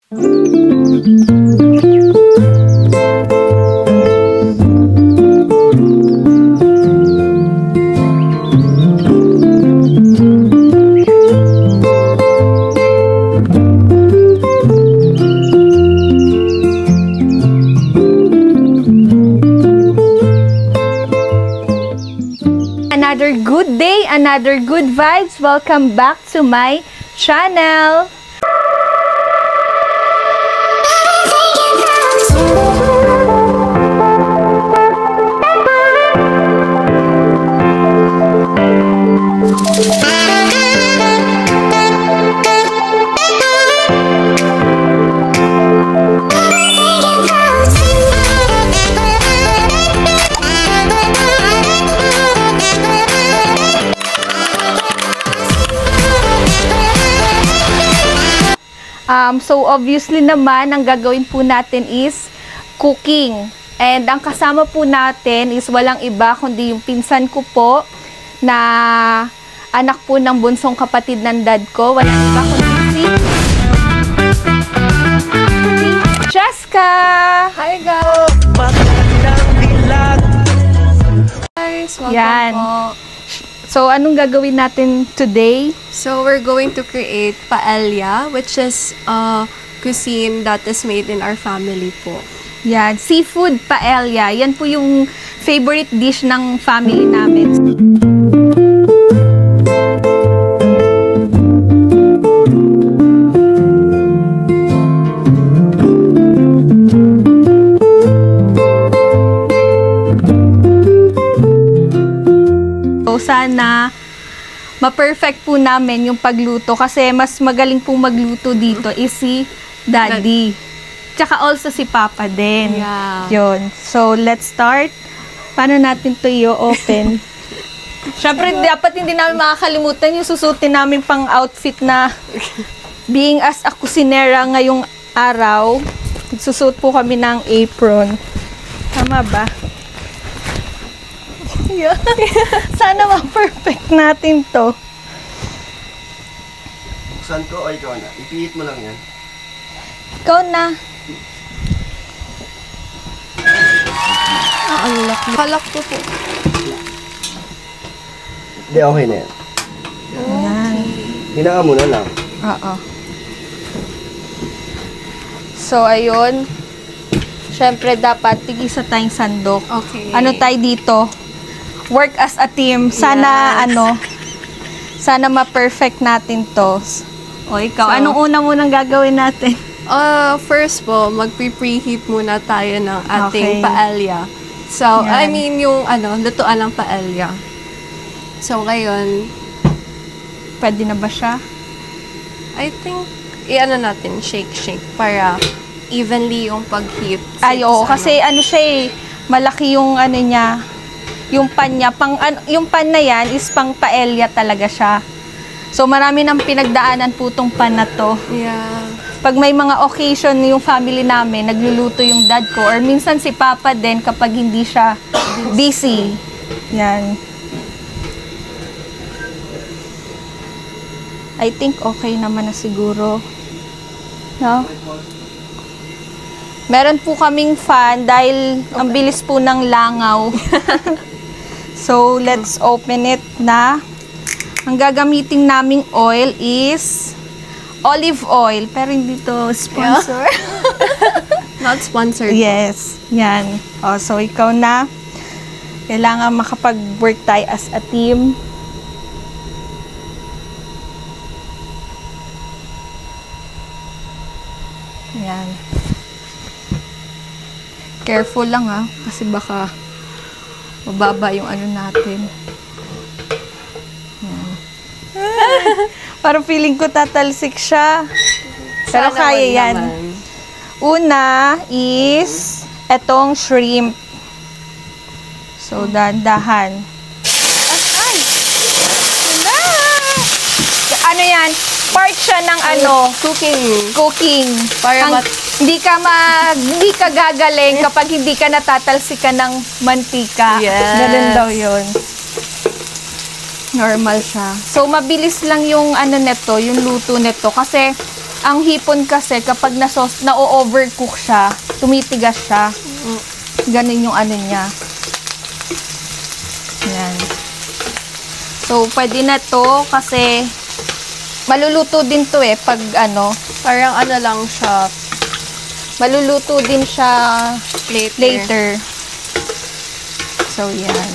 Another good day, another good vibes. Welcome back to my channel. So obviously naman, ang gagawin po natin is cooking. And ang kasama po natin is walang iba kundi yung pinsan ko po na anak po ng bunsong kapatid ng dad ko. Walang iba kundi si Jessica! Hi guys! Welcome Yan. po. So anong gagawin natin today? So we're going to create paella, which is cuisine that is made in our family po. Yan, seafood paella. Yan po yung favorite dish ng family namin. So sana ma-perfect po namin yung pagluto kasi mas magaling pong magluto dito is si Daddy. Tsaka also si Papa din. Yeah. Yun. So, let's start. Paano natin to i-open? Siyempre, dapat hindi namin makakalimutan yung susutin namin pang outfit na being as a kusinera ngayong araw. Susuot po kami ng apron. Tama ba? Yeah. Sana ma-perfect natin to. Buksan ko o ikaw na? Ipiit mo lang yan. Ikaw na. Ang laki. Palak po po. Hindi, okay na yan. Ayan. Hinaka mo na lang. Oo. So, ayun. Siyempre, dapat tigisa tayong sandok. Okay. Ano tayo dito? Work as a team. Sana, sana ma-perfect natin to. O, ikaw, So, anong una munang gagawin natin? First po, magpi-preheat muna tayo ng Okay. ating paella. So, Yan. I mean yung lutuan ng paella. So, ngayon, Pwede na ba siya? I think, natin, shake para evenly yung pag-heat. Ay, oo. Kasi siya eh, malaki yung niya, yung pan niya. Yung pan na yan is pang paella talaga siya. So, marami nang pinagdaanan po tong pan na to. Yeah. Pag may mga occasion yung family namin, nagluluto yung dad ko. Or minsan si Papa din kapag hindi siya busy. Yan. I think okay naman na siguro. No? Meron po kaming fan dahil ang bilis po ng langaw. So, let's open it na. Ang gagamitin naming oil is olive oil. Pero hindi to sponsor. Not sponsored. Yes. Yan. O, so, ikaw na. Kailangan makapag-work tayo as a team. Yan. Careful lang ha. Kasi baka mababa yung natin. Yan. Parang feeling ko tatalsik siya. Pero Sana kaya wag yan. naman. Una is etong shrimp. So, dahan-dahan. Ay! Wala! Ano yan? Part siya ng cooking. Para hindi ka gagaling kapag hindi ka natatalsikan ng mantika. Yes. Ganun daw yun. Normal siya. So, mabilis lang yung neto, yung luto neto. Kasi, Ang hipon kasi, kapag na-overcook siya, tumitigas siya. Ganun yung ano niya. Yan. So, pwede na to kasi maluluto din to pag ano. Parang ano lang siya, Maluluto din siya later. later. So, yan.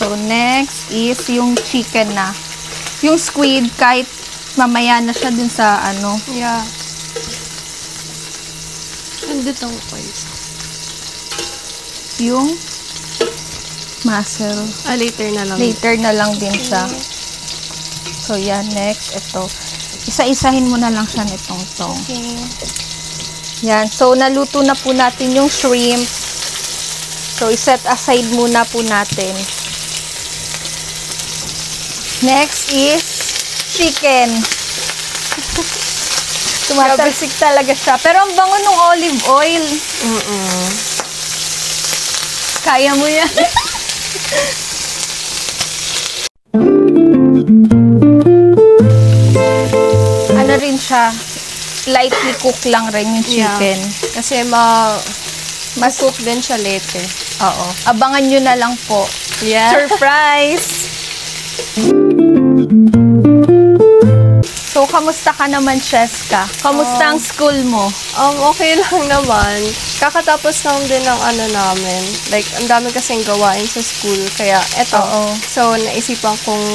So, next is yung chicken na. Yung squid, kahit mamaya na siya dun sa ano. Yeah. Nandito ang place. Yung mussel. Later na lang. Later na lang din siya. So, yan. Next, ito. Isa-isahin mo na lang siya nitong to. Okay. Yan. So, naluto na po natin yung shrimp. So, iset aside muna po natin. Next is chicken. Tumatalsik talaga siya. Pero ang bango ng olive oil. Kaya mo yan. Ano rin siya? Lightly cook lang rin yung chicken. Yeah. Kasi mas-cook din siya later. Oo. Abangan nyo na lang po. Yeah. Surprise! So, kamusta ka naman, Cheska? Kamusta ang school mo? Okay lang naman. Kakatapos lang din ng ano namin. Like, ang dami kasing gawain sa school. Kaya, eto. Oo. So, naisipan kong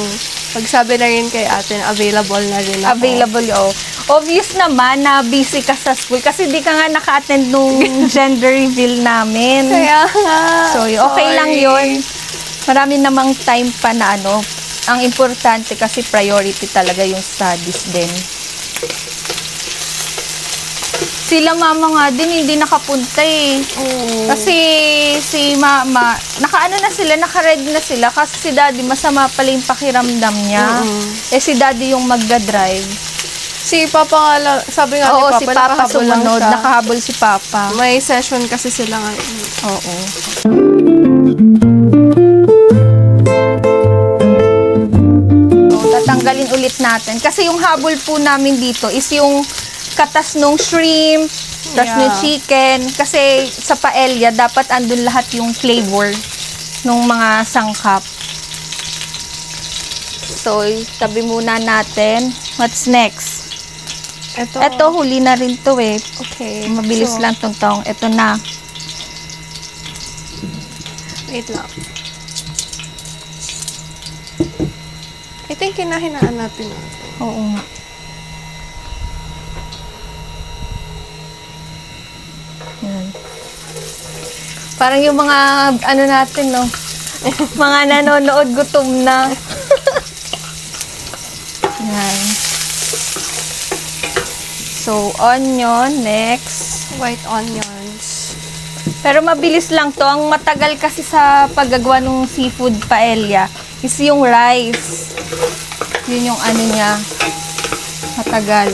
pagsabi na rin kay atin, available na rin ako. Available, oh. Obvious naman na busy ka sa school kasi di ka nga naka-attend nung gender reveal namin. Kaya nga. So, okay lang yun. Marami namang time pa na ano. Ang importante kasi priority talaga yung studies din. Sila mama nga din, hindi nakapunta Kasi si mama, naka-ano na sila, naka-ready na sila. Kasi si daddy, masama pala yung pakiramdam niya. Si daddy yung magdadrive. Si Papa nga lang, sabi nga ni Papa, si Papa nakahabol lang sumunod, siya. nakahabol si Papa. May session kasi sila nga. Oo. Tatanggalin ulit natin. Kasi yung habol po namin dito is yung katas nung shrimp, tas yung chicken. Kasi sa paella, dapat andun lahat yung flavor nung mga sangkap. So, tabi muna natin. What's next? Ito, huli na rin to Okay. Mabilis lang tong. Ito na. Wait lang. I think kinahinaan natin. Oo nga. Yan. Parang yung mga, ano natin, no? Mga nanonood, gutom na. Yan. So, onion, next. White onions. Pero mabilis lang to. Ang matagal kasi sa paggagawa ng seafood paella is yung rice. Yun yung ano niya. Matagal.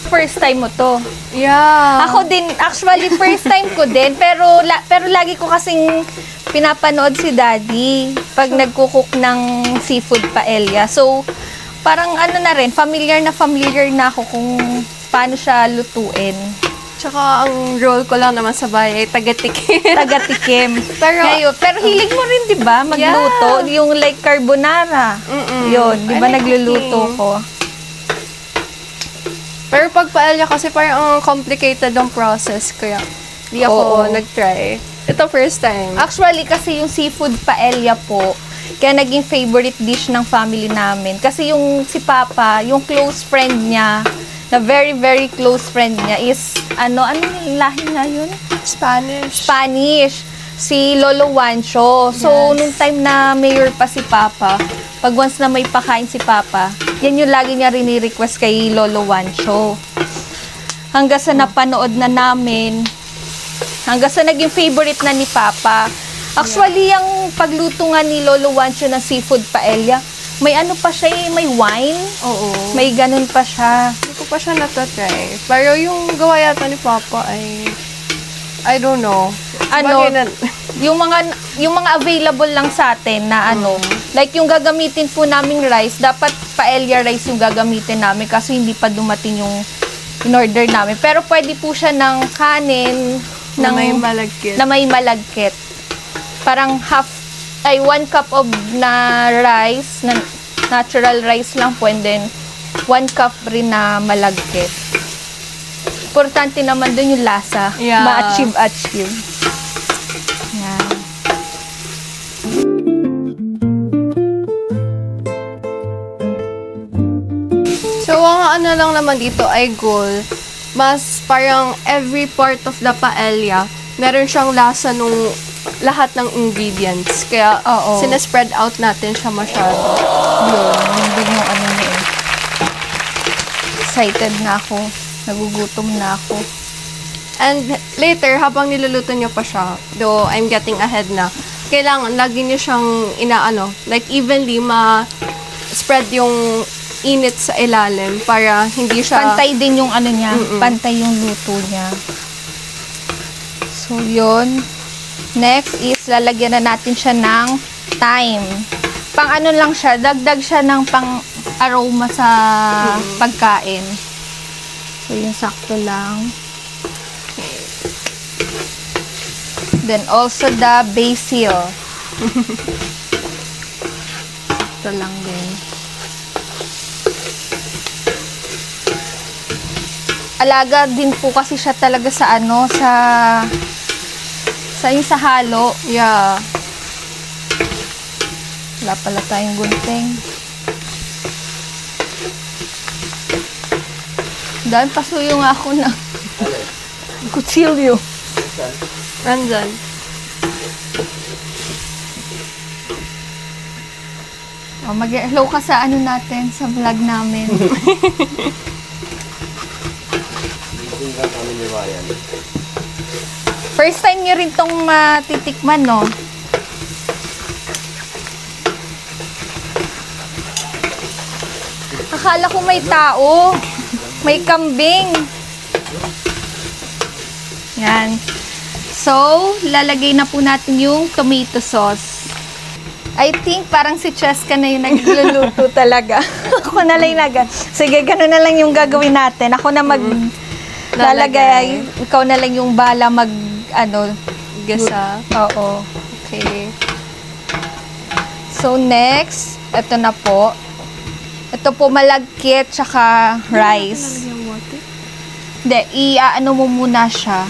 First time mo to. Yeah. Ako din, actually, first time ko din. Pero lagi ko kasing pinapanood si Daddy pag nagkukook ng seafood paella. So, parang ano na rin, familiar na ako kung paano siya lutuin. Tsaka ang role ko lang naman sa bahay ay taga-tikim. Taga-tikim. Pero hilig mo rin, di ba? Magluto. Yeah. Yung like carbonara. Yun, di ba I like nagluluto cooking. ko? Pero pag paella kasi parang ang complicated ang process. Kaya di ako Oo. nag-try. Ito first time. Actually, kasi yung seafood paella po, kaya naging favorite dish ng family namin. Kasi yung si Papa, yung close friend niya, na very, very close friend niya is, ano lahi nga yun? Spanish. Si Lolo Wancho. So, nung time na mayor pa si Papa, pag once na may pakain si Papa, yan yung lagi niya rini-request kay Lolo Wancho. Hanggang sa napanood na namin, hanggang sa naging favorite na ni Papa. Actually, yung pagluto nga ni Lolo Wancho ng seafood paella, may ano pa siya may wine. Oo. May ganun pa siya. Hindi ko pa siya natatry. Pero yung gawa yata ni Papa ay, I don't know. ano, Bagay na- yung mga available lang sa atin na ano, like yung gagamitin po naming rice, dapat paella rice yung gagamitin namin kasi hindi pa dumating yung in-order namin. Pero pwede po siya ng kanin, Na may malagkit. na may malagkit. Parang 1 cup of na rice, na natural rice lang po, and then 1 cup rin na malagkit. Importante naman dun yung lasa. Yeah. Ma-achieve. Yan. So, ang ano lang naman dito ay goal. Mas parang every part of the paella, meron siyang lasa nung lahat ng ingredients. Kaya, Oo. sinespread out natin siya masyado. Yun din yung ano niya eh. Excited na ako. Nagugutom na ako. And later, habang niluluto niyo pa siya, though I'm getting ahead na, kailangan lagi niyo siyang inaano, like evenly ma-spread yung init sa ilalim para hindi siya... Pantay din yung ano niya. Pantay yung luto niya. So, yun. Next is, lalagyan na natin siya ng thyme. Pang ano lang siya, dagdag siya ng pang aroma sa pagkain. So, yun, sakto lang. Then, also the basil. Ito lang din. Alaga din po kasi siya talaga sa ano, yung sa halo. Yeah. Wala pala tayong gunting. Dahil pasuyo nga ako ng kutsilyo. Nandyan. Oh, mag-hello ka sa ano natin, sa vlog namin. Meeting lang kami ni Ryan. First time niyo rin tong matitikman, no? Akala ko may tao. May kambing. Yan. So, lalagay na po natin yung tomato sauce. I think parang si Cheska na yung nagluluto talaga. Ako na lang sige, gano'n na lang yung gagawin natin. Ako na lalagay. Ikaw na lang yung bala Gasa. Oo. Okay. So, next, ito na po. Ito po malagkit, tsaka rice. Hindi, i-ano mo muna siya.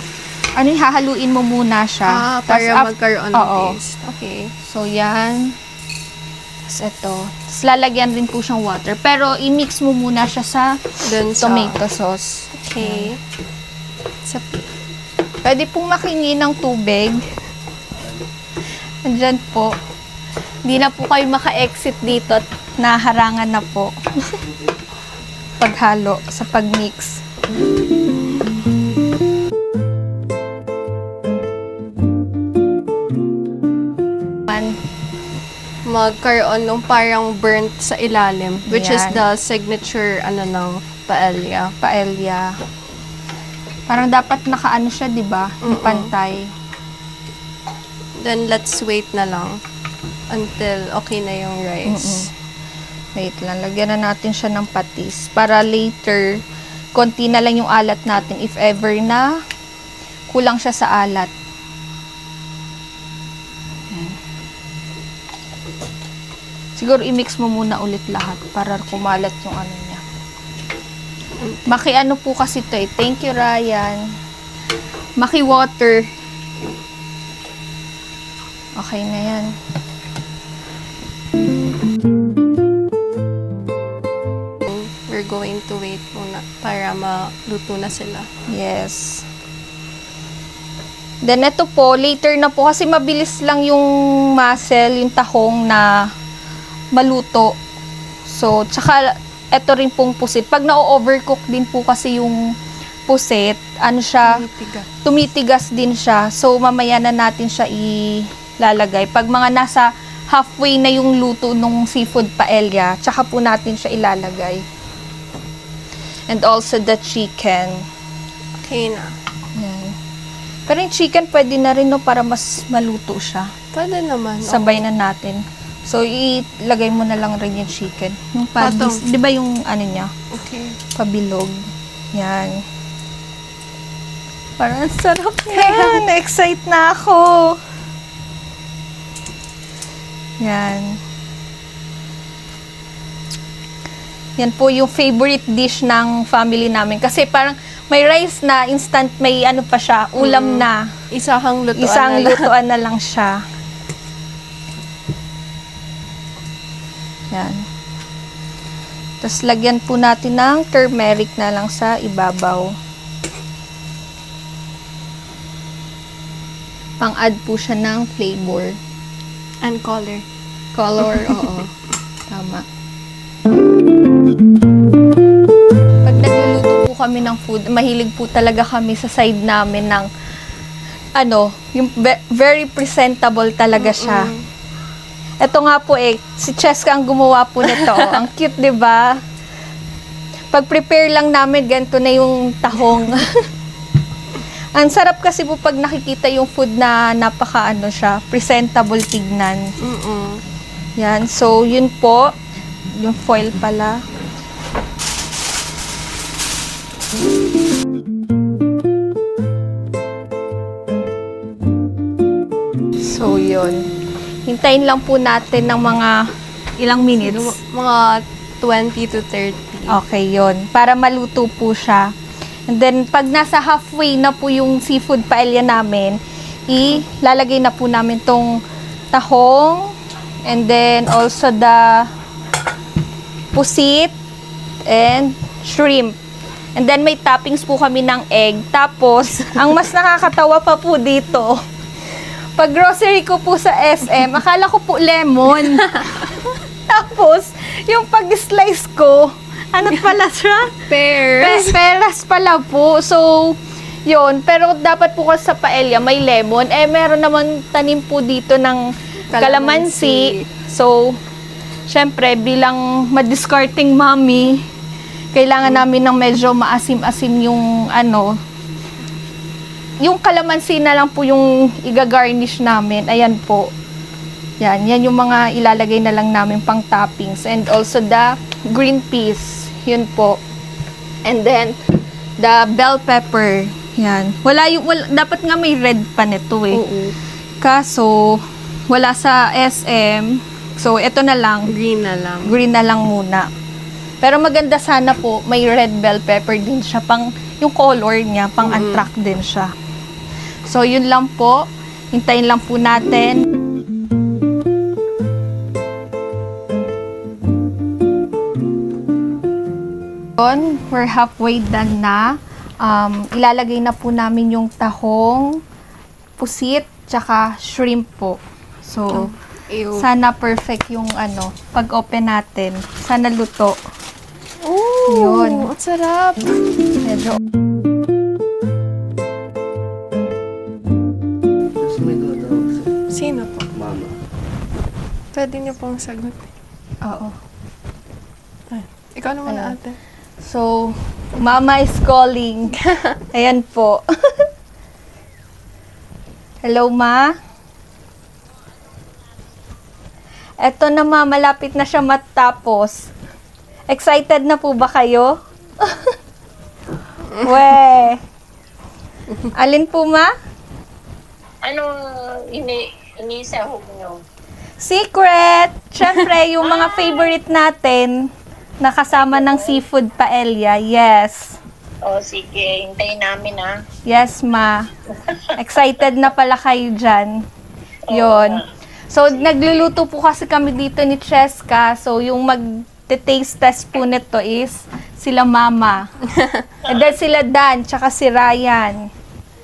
Ano yung hahaluin mo muna siya. Para magkaroon ng oo. taste. Okay. So, yan. Tapos ito. Tapos lalagyan rin po siyang water. Pero, i-mix mo muna siya sa Dun sa... tomato sauce. Okay. Sa... Pwede pong makingi ng tubig. Andyan po. Hindi na po kayo maka-exit dito at naharangan na po. Paghalo sa pag-mix. Magkaroon ng parang burnt sa ilalim, which is Yan. the signature ng paella. Paella. Parang dapat nakaano siya, di ba? Pantay. Then let's wait na lang until okay na yung rice. Wait lang, lagyan na natin siya ng patis. Para later, konti na lang yung alat natin if ever na kulang siya sa alat. Yan. Siguro i-mix mo muna ulit lahat para kumalat yung ano niya. Maki-ano po kasi ito eh. Thank you, Ryan. Maki-water. Okay na yan. We're going to wait muna para maluto na sila. Yes. Then, ito po, later na po, kasi mabilis lang yung mussel, yung tahong na maluto. So, tsaka, ito rin pong pusit. Pag na-overcook din po kasi yung pusit, ano siya, tumitigas din siya. So, mamaya na natin siya ilalagay. Pag mga nasa halfway na yung luto nung seafood paella, tsaka po natin siya ilalagay. And also the chicken. Okay na. Yan. Pero yung chicken pwede na rin no, para mas maluto siya. Pwede naman. Sabay na natin. So, ilagay mo na lang rin yung chicken. Yung Patong. di ba yung ano niya? Okay. Pabilog. Yan. Parang sarap yan. Na-excite na ako. Yan. Yan po yung favorite dish ng family namin. Kasi parang may rice na instant, may ano pa siya, ulam na. Isang lutuan Isang na lang. lutuan na lang siya. Yan. Tapos lagyan po natin ng turmeric na lang sa ibabaw. Pang-add po siya ng flavor. And color. Color, oo. Tama. Pag nagluluto po kami ng food, mahilig po talaga kami sa side namin ng ano, yung very presentable talaga siya. Ito nga po si Cheska ang gumawa po nito. Ang cute, 'di ba? Pag-prepare lang namin, ganito na yung tahong. Ang sarap kasi po pag nakikita yung food na napaka-ano siya, presentable tignan. Yan. So, yun po. Yung foil pala. So, yun. Hintayin lang po natin ng mga ilang minutes. Mga 20 to 30. Okay, yun. Para maluto po siya. And then, pag nasa halfway na po yung seafood paella namin, ilalagay na po namin tong tahong, and then also the pusit, and shrimp. And then, may toppings po kami ng egg. Tapos, ang mas nakakatawa pa po dito, pag grocery ko po sa SM, akala ko po lemon. Tapos, yung pag-slice ko, ano pala siya? Pears. Peras pala po. So, yun. Pero dapat po kasi sa paella may lemon. Eh, meron naman tanim po dito ng kalamansi. So, syempre, bilang madiscarding mommy, kailangan namin ng medyo maasim-asim yung ano, yung kalamansi na lang po yung iga-garnish namin. Ayan po. Yan yung mga ilalagay na lang namin pang toppings. And also the green peas. Yun po. And then, the bell pepper. Yan. Dapat nga may red pa nito eh. Oo. Kaso, wala sa SM. So, ito na lang. Green na lang. Green na lang muna. Pero maganda sana po, may red bell pepper din siya. Yung color niya, pang-attract din siya. So, yun lang po. Hintayin lang po natin. We're halfway done na. Ilalagay na po namin yung tahong, pusit, tsaka shrimp po. So, sana perfect yung ano, pag-open natin. Sana luto. Oh, Yun. ang sarap. Medyo. Tapos may dodog. Sino po? Mama. Pwede niyo pong sagot. Oo. Ikaw naman Ayan. ate. So, Mama is calling. Ayan po. Hello, Ma? Eto na, Ma. Malapit na siya matapos. Excited na po ba kayo? We. Alin po, Ma? Anong inisahog nyo? Secret! Siyempre, yung mga favorite natin na kasama ng seafood paella. Yes. O sige, hintayin namin ah. Yes, Ma. Excited na pala kayo dyan. Yun. So, nagluluto po kasi kami dito ni Cheska. So, yung mag-taste test po nito is sila Mama. And then sila Dan, tsaka si Ryan.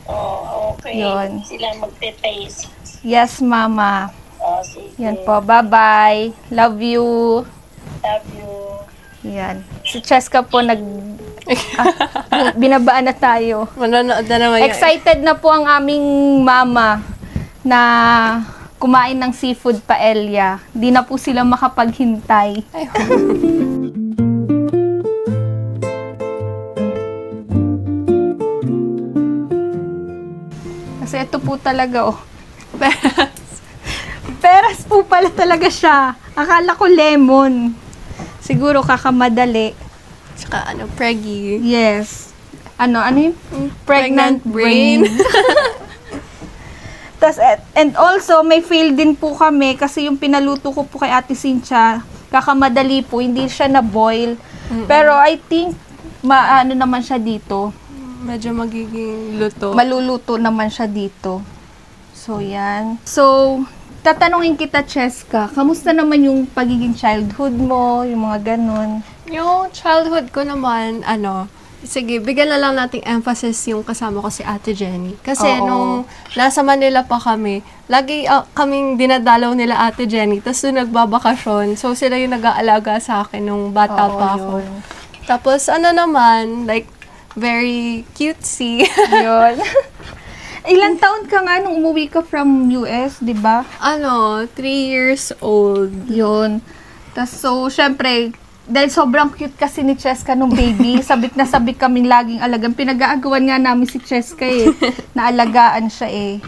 O, okay. Yun. Sila magte-taste. Yes, Mama. O, sige. Yan po. Bye-bye. Love you. Love you. Yan. Si Cheska po binabaan na tayo. Manonood na naman Excited na po ang aming mama na kumain ng seafood paella. Di na po sila makapaghintay. Ay, ito po talaga, oh. Peras po pala talaga siya. Akala ko lemon. Siguro kakamadali. Tsaka preggy. Yes. Ano yung? Pregnant brain. Tas, and also, may fail din po kami kasi yung pinaluto ko po kay Ate Cynthia, kakamadali po, hindi siya na-boil. Pero I think, ano naman siya dito. Medyo magiging luto. Maluluto naman siya dito. So, yan. So, tatanungin kita, Cheska, kamusta naman yung pagiging childhood mo, yung mga ganun? Yung childhood ko naman, sige, bigyan na lang nating emphasis yung kasama ko si Ate Jenny. Kasi Oo. nung nasa Manila pa kami, lagi kaming dinadalaw nila Ate Jenny, tapos nung nagbabakasyon, so sila yung nag-aalaga sa akin nung bata Oo, pa ako. yun. Tapos naman, like, very cutesy. Yun. Ilang taon ka nga nung umuwi ka from US, di ba? 3 years old. Yun. Tas so, syempre, dahil sobrang cute kasi ni Cheska nung baby, sabik na sabik kaming laging alagaan. Pinag-aagawan nga namin si Cheska naalagaan siya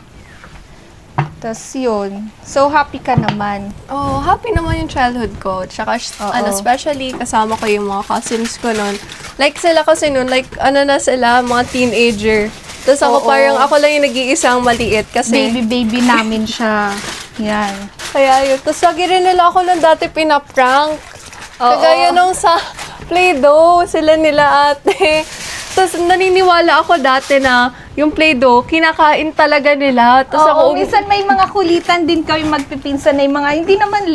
Tas yun. So, happy ka naman. Oh, happy naman yung childhood ko. Tsaka, especially kasama ko yung mga cousins ko nun. Like, sila kasi nun, like, na sila, mga teenager. Tapos ako Oo. parang, ako lang yung nag-iisang maliit kasi. Baby namin siya. Yan. Kaya yun. Tapos lagi rin nila ako nung dati pinaprank. Kagaya nung sa Play-Doh, sila nila ate. Tapos naniniwala ako dati na yung Play-Doh, kinakain talaga nila. Tapos ako, minsan may mga kulitan din kami magpipinsan na yung mga, hindi naman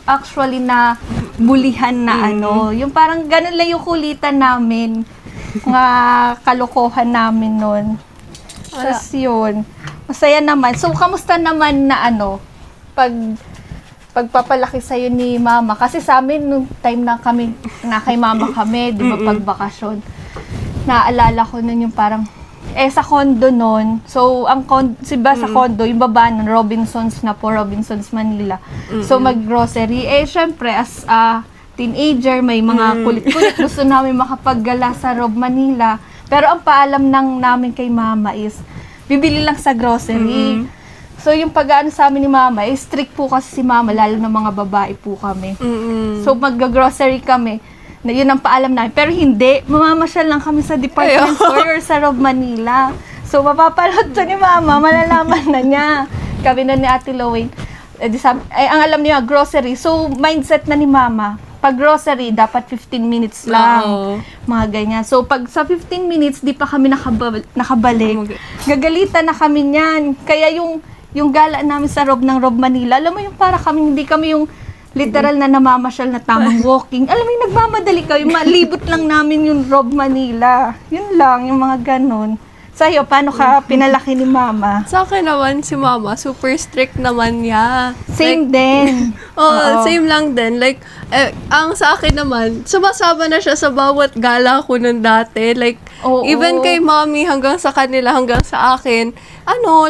actually na bulihan na yung parang ganun lang yung kulitan namin. Mga kalokohan namin nun. Tapos yun. Masaya naman. So, kamusta naman na pagpapalaki sa'yo ni Mama? Kasi sa amin, nung time na kami, na kay Mama kami, di ba, pagbakasyon, naalala ko nun yung parang, sa condo nun, so, sa condo, yung baba nun, Robinsons na po, Robinsons, Manila. So, mag-grocery. Syempre, as teenager, may mga kulit-kulit, gusto namin makapaggala sa Rob Manila. Pero ang paalam namin kay Mama is, bibili lang sa grocery. So, yung pag-ano sa amin ni Mama, strict po kasi si Mama, lalo na mga babae po kami. So, mag-grocery kami, na yun ang paalam namin. Pero hindi, mamamasyal lang kami sa department store or sa Rob Manila. So, mapapalot to ni Mama, malalaman na niya. Kami na ni Ate Lowain. Ang alam niya, grocery. So, mindset na ni Mama, pag grocery, dapat 15 minutes lang. Mga ganyan. So, pag sa 15 minutes, di pa kami nakabalik. Gagalitan na kami niyan. Kaya yung gala namin sa ng Rob Manila, alam mo yung para hindi kami yung literal na namamasyal na tamang walking. Alam mo yung nagmamadali kayo, malibot lang namin yung Rob Manila. Yun lang, yung mga ganon. Sa'yo, paano ka pinalaki ni Mama? sa akin naman, si Mama, super strict naman niya. Same din. Same lang din. Like, ang sa akin naman, sumasama na siya sa bawat gala ko nun dati. Like, even kay Mommy, hanggang sa kanila, hanggang sa akin,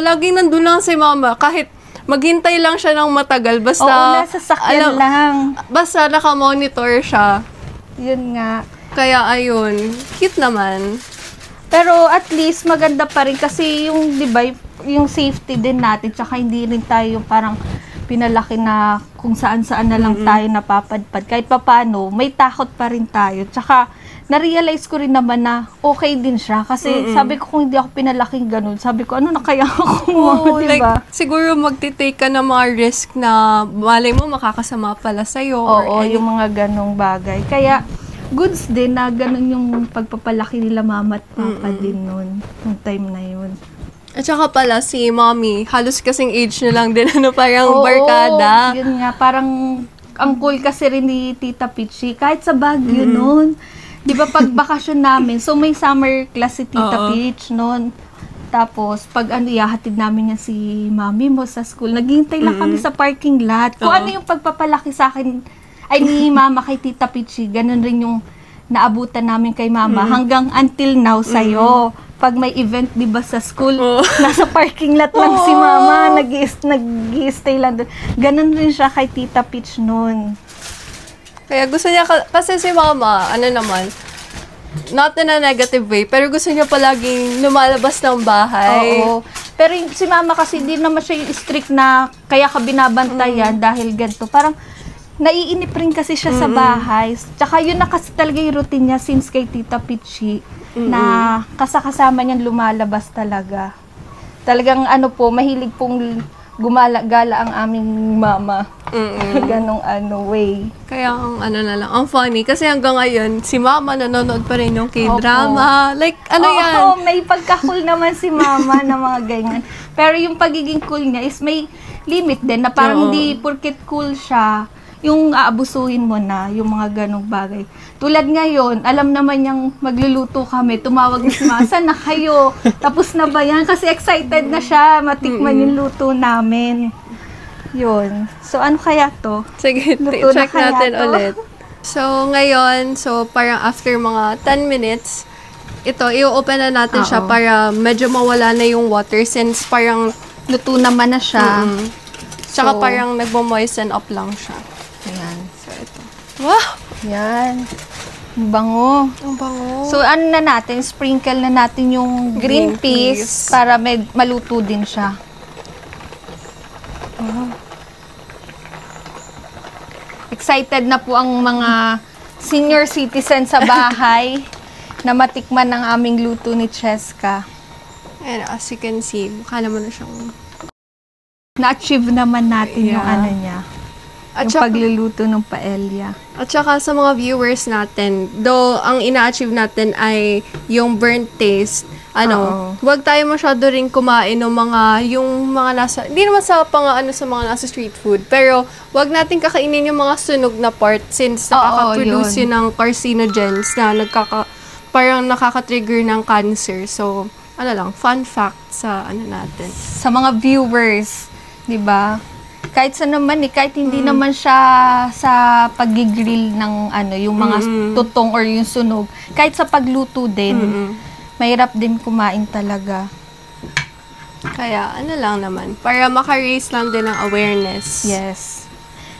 laging nandun lang si Mama. Kahit maghintay lang siya ng matagal. Basta, nasa sakyan lang. Basta nakamonitor siya. Yun nga. Kaya, ayun. Cute naman. Pero at least maganda pa rin kasi yung, di ba, yung safety din natin, tsaka hindi rin tayo parang pinalaki na kung saan-saan na lang tayo napapadpad. Kahit papano, may takot pa rin tayo. Tsaka, na-realize ko rin naman na okay din siya. Kasi sabi ko kung hindi ako pinalaking ganun, sabi ko, ano na kaya ako mo, di ba? Like, siguro magtitake ka ng mga risk na malay mo makakasama pala sa'yo. Oo, yung mga ganong bagay. Kaya, goods din na ganun yung pagpapalaki nila Mama at Papa din nun. Yung time na yun. At saka pala si Mommy, halos kasing age na lang din, parang barkada. Yun nga, parang ang cool kasi rin ni Tita Pichi. Kahit sa Baguio nun. Di ba pag bakasyon namin, so may summer class si Tita Peach nun. Tapos, pag ihahatid namin yan si Mami mo sa school, naghihintay lang kami sa parking lot. Kung ano yung pagpapalaki sa akin, ay ni Mama kay Tita Pichi, ganun rin yung naabutan namin kay Mama hanggang until now sa'yo. Pag may event, di ba, sa school, nasa parking lot lang si Mama, nag-i-stay lang doon. Ganun rin siya kay Tita Peach noon. Kaya gusto niya, kasi si Mama, not in a negative way, pero gusto niya palaging lumalabas ng bahay. Oo. Pero si mama kasi hindi naman siya yung strict na kaya ka binabantayan dahil ganito. Parang naiinip rin kasi siya sa bahay. Tsaka yun na kasi talaga yung routine niya since kay Tita Pichi na kasama niyang lumalabas talaga. Talagang ano po, mahilig pong gumala-gala ang aming mama. Ganong way. Kaya ang ano na lang, ang funny. Kasi hanggang ngayon, si mama nanonood pa rin yung K-drama. Like, ano yan? Oo, may pagka-cool naman si mama na mga ganyan. Pero yung pagiging cool niya is may limit din na parang hindi porket cool siya, yung aabusuhin mo na, yung mga ganong bagay. Tulad ngayon, alam naman niyang magluluto kami, tumawag na si Mama, saan na kayo? Tapos na ba yan? Kasi excited na siya, matikman yung luto namin. Yun. So, ano kaya to? Sige, Luto na check kaya natin to? ulit. So, ngayon, parang after mga 10 minutes, ito, i-open na natin siya para medyo mawala na yung water since parang Luto naman na siya. tsaka So, parang nagmo-moisten up lang siya. Ayan. So, ito. Wow! Yan. Ang bango. Ang bango. So, ano na natin, sprinkle na natin yung green Green peas peas. para maluto din siya. Excited na po ang mga senior citizen sa bahay na matikman ng aming luto ni Cheska. And as you can see, mukha naman na siyang... Na-achieve naman natin yung Yeah. ano niya. At Yung saka- pagluluto ng paella. At saka sa mga viewers natin, though ang ina-achieve natin ay yung burnt taste, wag tayo masyado rin kumain ng yung mga nasa, hindi naman sa sa mga nasa street food, pero wag natin kakainin yung mga sunog na part since nakaka-produce yun ng carcinogens na parang nakaka-trigger ng cancer. So, fun fact sa natin. Sa mga viewers, 'di ba? Kahit sa naman kahit hindi naman siya sa pag-grill ng yung mga tutong or yung sunog, kahit sa pagluto din, mahirap din kumain talaga. Kaya lang naman, para maka-raise lang din ng awareness. Yes.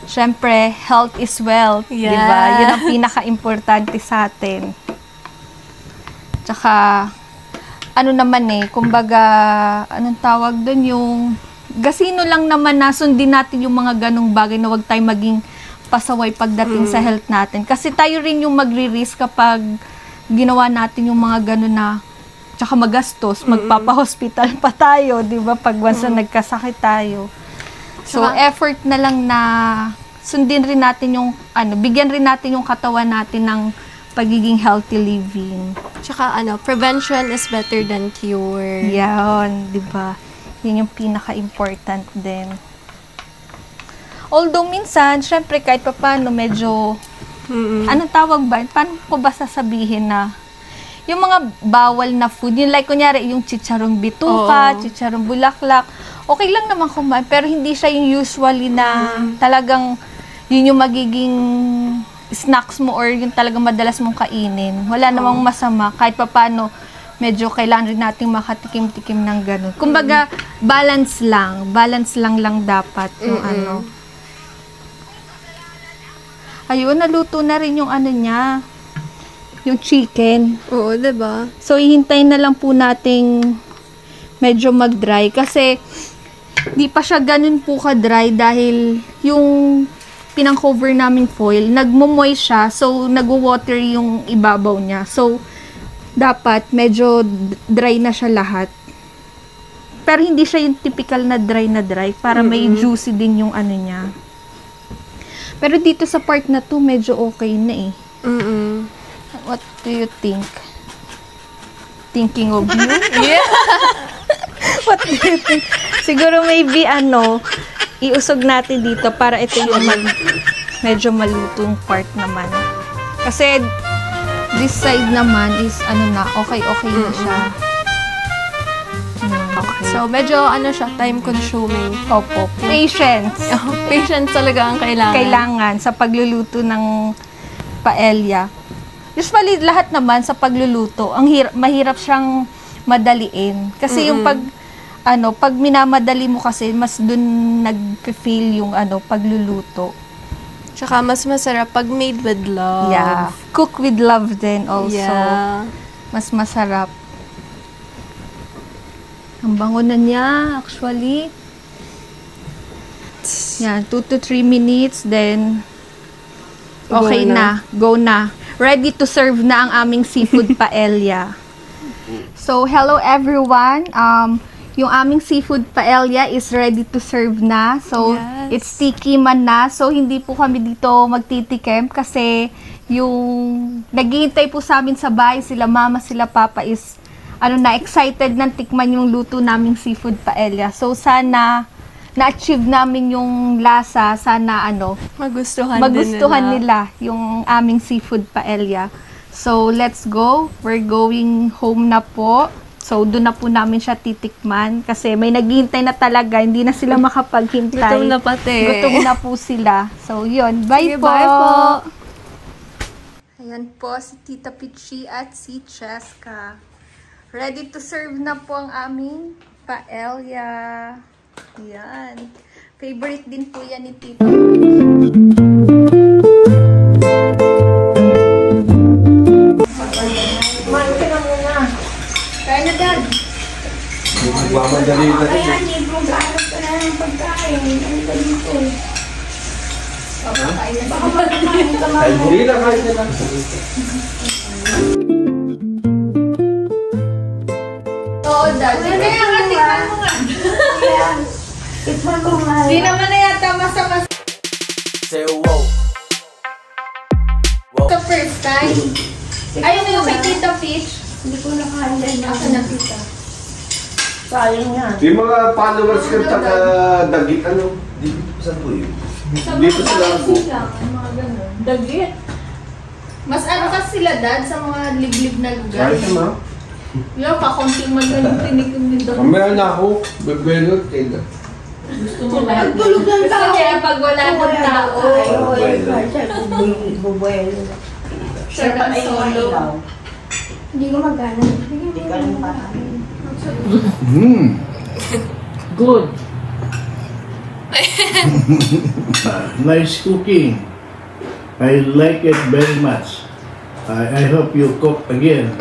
Siyempre, health is wealth, 'di ba? Yes. Yun ang pinaka-importante sa atin. Tsaka kumbaga, anong tawag doon, yung gasino lang naman na sundin natin yung mga ganong bagay na wag tayo maging pasaway pagdating sa health natin. Kasi tayo rin yung magri-risk kapag ginawa natin yung mga ganon na tsaka magastos, magpapa-hospital pa tayo, di ba? Pag once na nagkasakit tayo. So, effort na lang na sundin rin natin yung, bigyan rin natin yung katawan natin ng pagiging healthy living. Tsaka prevention is better than cure. Yan, di ba? Yun yung pinaka-important din. Although minsan, syempre kahit pa paano, medyo, anong tawag ba? Paano ko ba sasabihin na, yung mga bawal na food, yung like kunyari, yung chicharong bituka, chicharong bulaklak, okay lang naman kumain, pero hindi siya yung usually na talagang, yun yung magiging snacks mo or yung talagang madalas mong kainin. Wala namang masama, kahit pa paano, medyo kailangan rin nating makatikim-tikim ng ganun. Kumbaga, balance lang dapat yung Ayun, naluto na rin yung niya, yung chicken. Oo, diba? So, ihintayin na lang po nating medyo mag-dry kasi di pa siya ganun po ka-dry dahil yung pinang-cover namin foil, nagmo-moist siya, so nagwo-water yung ibabaw niya. So, dapat medyo dry na siya lahat. Pero hindi siya yung typical na dry para may juicy din yung niya. Pero dito sa part na to medyo okay na eh. What do you think? Thinking of you? Yeah. What do you think? Siguro maybe iusog natin dito para ito yung medyo malutong part naman. Kasi this side naman is okay na siya. Okay. So, medyo siya, time consuming. Opo. Patience. Patience talaga ang kailangan. Kailangan sa pagluluto ng paella. Usually, lahat naman sa pagluluto, mahirap siyang madaliin. Kasi yung pag minamadali mo kasi, mas dun nag-feel yung pagluluto. Tsaka mas masarap pag made with love. Yeah. Cook with love din also. Yeah. Mas masarap. Ang bango na niya, actually. Yan, 2 to 3 minutes, then okay Go na. na. Go na. Ready to serve na ang aming seafood paella. So, hello everyone. Yung aming seafood paella is ready to serve na. So, Yes. it's sticky man na. So, hindi po kami dito magtitikim kasi yung naghihintay po sa amin sa bahay, sila mama, sila papa is excited nang tikman yung luto naming seafood paella. So, sana na-achieve namin yung lasa. Sana magustuhan nila yung aming seafood paella. So, let's go. We're going home na po. So, doon na po namin siya titikman. Kasi may naghihintay na talaga. Hindi na sila makapaghintay. Gutom na pati. Gutom na po sila. So, yun. Bye Sige, po. bye po. Ayan po si Tita Pichi at si Cheska. Ready to serve na po ang aming paella. Yan. Favorite din po yan ni Tita. Kumain ka na muna. Kaya na, Dad. Magmamadali na rin. Kaya hindi mo gaano ka na ng pagkain. Ano ka dito? Baka magkakain ka Ay, hindi na kahit na lang. Oo, Dad. Kaya nga, tikman mo nga. Tikman mo nga. Di naman na yata masama Say wow. sa first time. Ayun na yung kay Tita Peach. Hindi ko nakahandle na. Ako na, Tita. Sayang yan. Yung mga followers ka taga-dagit, saan po yun? Dito sa Lago. Mga ganun. Dagit. Mas kasi sila, Dad, sa mga liblib na lugar. Kahit naman. Yung kakunting magaling tinikim din doon. Mamaya na ako, bebelot, kaya. Gusto mo ba? Gusto niya pag wala ng tao. Bubuelo. Siya ang solo. Hindi ko magana. Hindi ka rin parang. Good. Nice cooking. I like it very much. I hope you cook again.